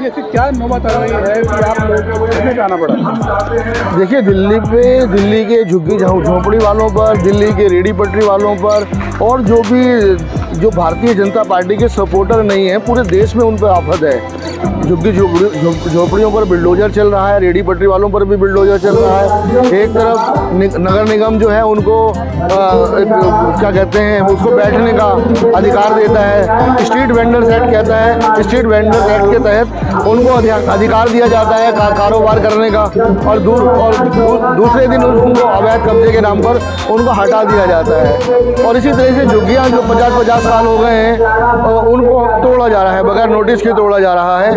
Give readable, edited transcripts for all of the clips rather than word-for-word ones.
जैसे क्या नौबत आ रही है कि आप लोगों को कितने जाना पड़ा? देखिए, दिल्ली के झुग्गी झोंपड़ी वालों पर, दिल्ली के रेडी पटरी वालों पर और जो भारतीय जनता पार्टी के सपोर्टर नहीं है, पूरे देश में उन पर आफत है। झुग्गी झोपड़ियों पर बिल्डोजर चल रहा है, रेडी पटरी वालों पर भी बिल्डोजर चल रहा है। एक तरफ नगर निगम जो है उनको क्या कहते हैं, उसको बैठने का अधिकार देता है। स्ट्रीट वेंडर्स एक्ट कहता है, स्ट्रीट वेंडर्स एक्ट के तहत उनको अधिकार दिया जाता है कारोबार करने का, और दूसरे दिन उनको अवैध कब्जे के नाम पर उनको हटा दिया जाता है। और इसी तरह से झुग्गियाँ जो 50-50 साल हो गए हैं उनको तोड़ा जा रहा है, बगैर नोटिस के तोड़ा जा रहा है।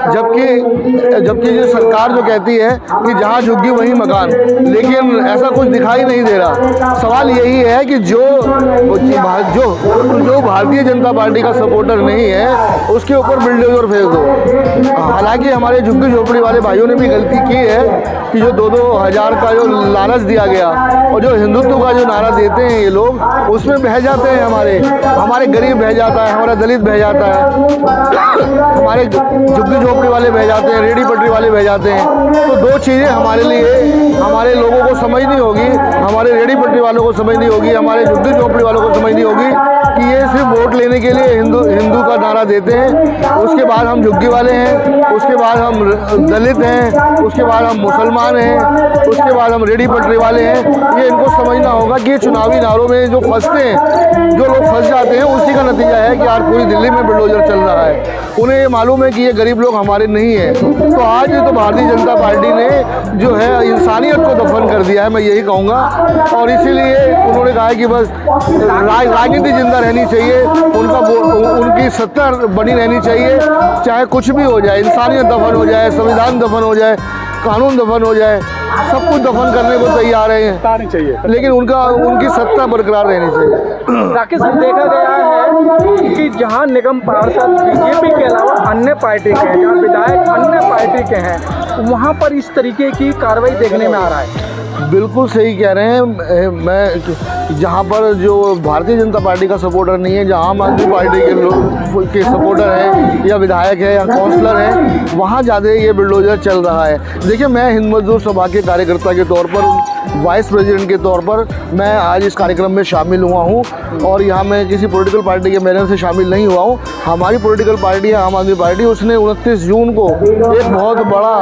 जबकि ये सरकार जो कहती है कि जहाँ झुग्गी वहीं मकान, लेकिन ऐसा कुछ दिखाई नहीं दे रहा। सवाल यही है कि जो भारतीय जनता पार्टी का सपोर्टर नहीं है उसके ऊपर बिल्डोजर फेंक दो। हालांकि हमारे झुग्गी झोपड़ी वाले भाइयों ने भी गलती की है कि जो 2-2 हज़ार का जो लालच दिया गया और जो हिंदुत्व का जो नारा देते हैं ये लोग, उसमें बह जाते हैं। हमारे गरीब बह जाता है, हमारा दलित बह जाता है, हमारे झुग्गी झोपड़ी वाले बह जाते हैं, रेडी पटरी वाले बह जाते हैं। तो दो चीज़ें हमारे लिए, हमारे लोगों को समझनी होगी, हमारे रेडी पटरी वालों को समझनी होगी, हमारे झुग्गी झोपड़ी वालों को समझनी होगी कि ये सिर्फ वोट लेने के लिए हिंदू का नारा देते हैं। उसके बाद हम झुग्गी वाले हैं, उसके बाद हम दलित हैं, उसके बाद हम मुसलमान हैं, उसके बाद हम रेडी पटरी वाले हैं। ये इनको समझना होगा कि ये चुनावी नारों में जो फंसते हैं, जो लोग फंस जाते हैं, उसी का नतीजा है कि आज पूरी दिल्ली में बिल्डोजर चल रहा है। उन्हें ये मालूम है कि ये गरीब लोग हमारे नहीं हैं। तो आज तो भारतीय जनता पार्टी ने जो है इंसानियत को दफन कर दिया है, मैं यही कहूँगा। और इसीलिए उन्होंने कहा है कि बस राजनीति जिंदा रहनी चाहिए, उनकी सत्ता बनी रहनी चाहिए, चाहे कुछ भी हो जाए, इंसानियत दफन हो जाए, संविधान दफन हो जाए, कानून दफन हो जाए, सब कुछ दफन करने को तैयार हैं, चाहिए, लेकिन उनकी सत्ता बरकरार रहनी चाहिए। राकेश, देखा गया है कि जहां निगम पार्षद बीजेपी के अलावा अन्य पार्टी के हैं, जहाँ विधायक अन्य पार्टी के हैं, वहां पर इस तरीके की कार्रवाई देखने में आ रहा है। बिल्कुल सही कह रहे हैं। मैं जहाँ पर जो भारतीय जनता पार्टी का सपोर्टर नहीं है, जहाँ आम आदमी पार्टी के लोग के सपोर्टर हैं या विधायक है या काउंसलर हैं, वहाँ ज़्यादा ये बिल्डोजर चल रहा है। देखिए, मैं हिंद मजदूर सभा के कार्यकर्ता के तौर पर, वाइस प्रेसिडेंट के तौर पर मैं आज इस कार्यक्रम में शामिल हुआ हूँ और यहाँ मैं किसी पॉलिटिकल पार्टी के बैनर से शामिल नहीं हुआ हूँ। हमारी पॉलिटिकल पार्टी है आम आदमी पार्टी, उसने 29 जून को एक बहुत बड़ा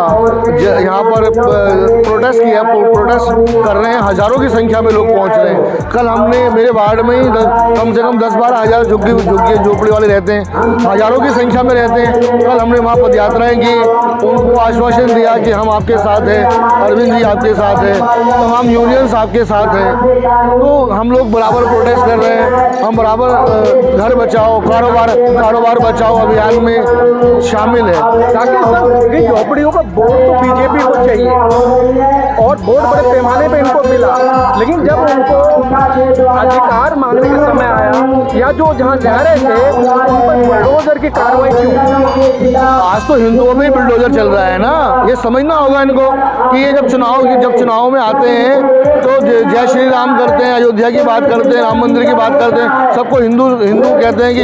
यहाँ पर प्रोटेस्ट किया, प्रोटेस्ट कर रहे हैं। हज़ारों की संख्या में लोग पहुँच रहे हैं। कल हमने मेरे वार्ड में ही कम से कम 10-12 हज़ार झुग्गी झोपड़ी वाले रहते हैं, हज़ारों की संख्या में रहते हैं। कल हमने वहाँ पद यात्राएँ की, उनको आश्वासन दिया कि हम आपके साथ हैं, अरविंद जी आपके साथ हैं, तमाम यूनियंस आपके साथ हैं। तो हम लोग बराबर प्रोटेस्ट कर रहे हैं, हम बराबर घर बचाओ कारोबार बचाओ अभियान में शामिल है। ताकि सब झोपड़ियों का वोट तो बीजेपी को चाहिए और वोट बड़े पैमाने पे इनको मिला, लेकिन जब उनको अधिकार मांगने का समय आया या जो जहाँ रह रहे थे उन पर बुलडोजर की कार्रवाई क्यों? आज तो हिंदुओं में बिल्डोजर चल रहा है ना, ये समझना होगा इनको कि ये जब चुनाव में आते हैं तो जय श्री राम करते हैं, अयोध्या की बात करते हैं, राम मंदिर की बात करते हैं, सबको हिंदू कहते हैं कि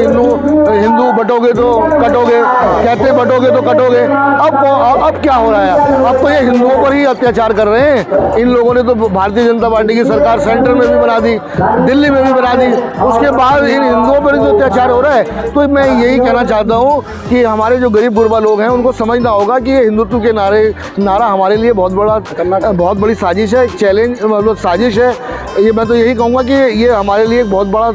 हिंदू बटोगे तो कटोगे, कहते हैं बटोगे तो कटोगे। अब क्या हो रहा है? अब तो ये हिंदुओं पर ही अत्याचार कर रहे हैं। इन लोगों ने तो भारतीय जनता पार्टी की सरकार सेंटर में भी बना दी, दिल्ली में भी बना दी, उसके बाद इन हिंदुओं पर जो अत्याचार हो रहा है। तो मैं यही कहना चाहता हूँ कि हमारे जो गरीब गुरबा लोग हैं उनको समझना होगा कि ये हिंदुत्व के नारा हमारे लिए बहुत बड़ी साजिश है, चैलेंज मतलब साजिश है। ये मैं तो यही कहूँगा कि ये हमारे लिए एक बहुत बड़ा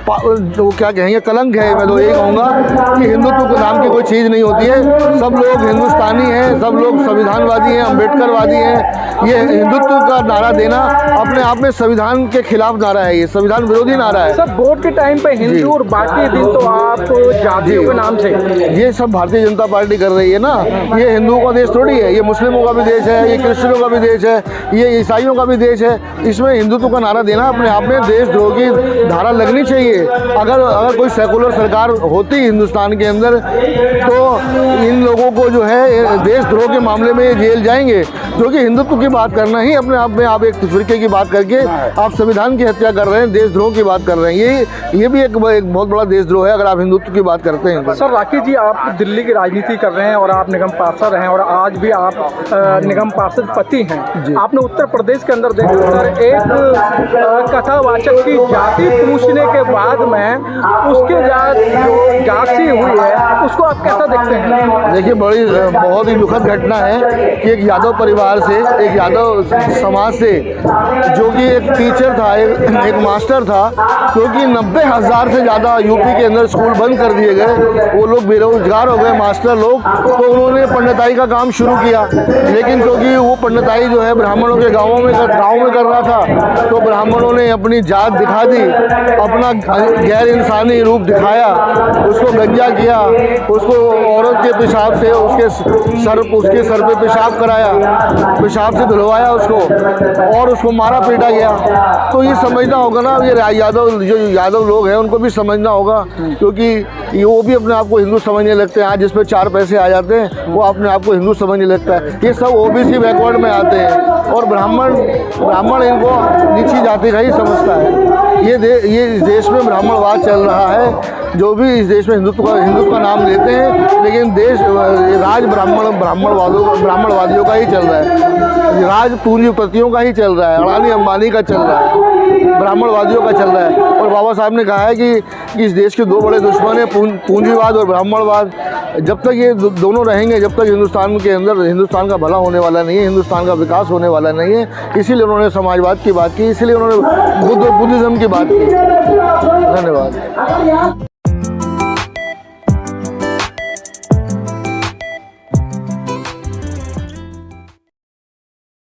जो क्या कहेंगे कलंक है। मैं तो यही कहूँगा कि हिंदुत्व के नाम की कोई चीज़ नहीं होती है। सब लोग हिंदुस्तानी हैं, सब लोग संविधानवादी हैं, अम्बेडकरवादी हैं। ये हिंदुत्व का नारा देना अपने आप में संविधान के खिलाफ नारा है, ये संविधान विरोधी नारा है। सब वोट के टाइम पे हिंदू और बाकी दिन तो आप जातियों के नाम से ये सब भारतीय जनता पार्टी कर रही है ना। ये हिंदुओं का देश थोड़ी है, ये मुस्लिमों का भी देश है, ये क्रिश्चियनों का भी देश है, ये ईसाइयों का भी देश है। इसमें हिंदुत्व का नारा देना अपने आप में देशद्रोह की धारा लगनी चाहिए। चाहिए। अगर कोई सेकुलर सरकार होती हिंदुस्तान के अंदर तो इन लोगों को जो है देशद्रोह के मामले में ये जेल जाएंगे, क्योंकि हिंदुत्व की बात करना ही अपने आप में आप एक फिरके की बात करके आप संविधान की हत्या कर रहे हैं, देशद्रोह की बात कर रहे हैं। ये भी एक बहुत बड़ा देशद्रोह है अगर आप हिंदुत्व की बात करते हैं। सर राकेश जी, आप दिल्ली की राजनीति कर रहे हैं और आप निगम पार्षद हैं और आज भी आप निगम पार्षद पति हैं। आपने उत्तर प्रदेश के अंदर देखा सर, एक कथावाचक की जाति पूछने के बाद में उसके जो जाति हुई है उसको आप कैसा देखते हैं? देखिए, बहुत ही दुखद घटना है कि एक यादव परिवार से, एक यादव समाज से, जो कि एक टीचर था, एक मास्टर था, क्योंकि 90,000 से ज़्यादा यूपी के अंदर स्कूल बंद कर दिए गए, वो लोग बेरोजगार हो गए मास्टर लोग, तो उन्होंने पंडिताई का काम शुरू किया। लेकिन क्योंकि वो पंडिताई जो है ब्राह्मणों के गाँव में कर रहा था, तो ब्राह्मणों ने अपनी जात दिखा दी, अपना गैर इंसानी रूप दिखाया, उसको गंजा किया, उसको औरत के पेशाब से उसके सर पे पेशाब कराया, पेशाब से धुलवाया उसको और उसको मारा पीटा गया। तो ये समझना होगा ना, ये यादव लोग हैं उनको भी समझना होगा, क्योंकि वो भी अपने आप को हिंदू समझने लगते हैं। आज जिस पे 4 पैसे आ जाते हैं वो अपने आप को हिंदू समझने लगता है। ये सब ओबीसी बैकवर्ड में आते हैं और ब्राह्मण इनको नीची जाति का ही समझता है। ये इस देश में ब्राह्मणवाद चल रहा है। जो भी इस देश में हिंदुत्व का नाम लेते हैं, लेकिन राज ब्राह्मणवादियों का ही चल रहा है, राज पूंजीपतियों का ही चल रहा है, अडानी अंबानी का चल रहा है, ब्राह्मणवादियों का चल रहा है। और बाबा साहब ने कहा है कि इस देश के 2 बड़े दुश्मन हैं, पूंजीवाद और ब्राह्मणवाद। जब तक ये दोनों रहेंगे, जब तक हिंदुस्तान के अंदर हिंदुस्तान का भला होने वाला नहीं है, हिंदुस्तान का विकास होने वाला नहीं है। इसीलिए उन्होंने समाजवाद की बात की, इसीलिए उन्होंने बुद्धिज़्म की बात की। धन्यवाद।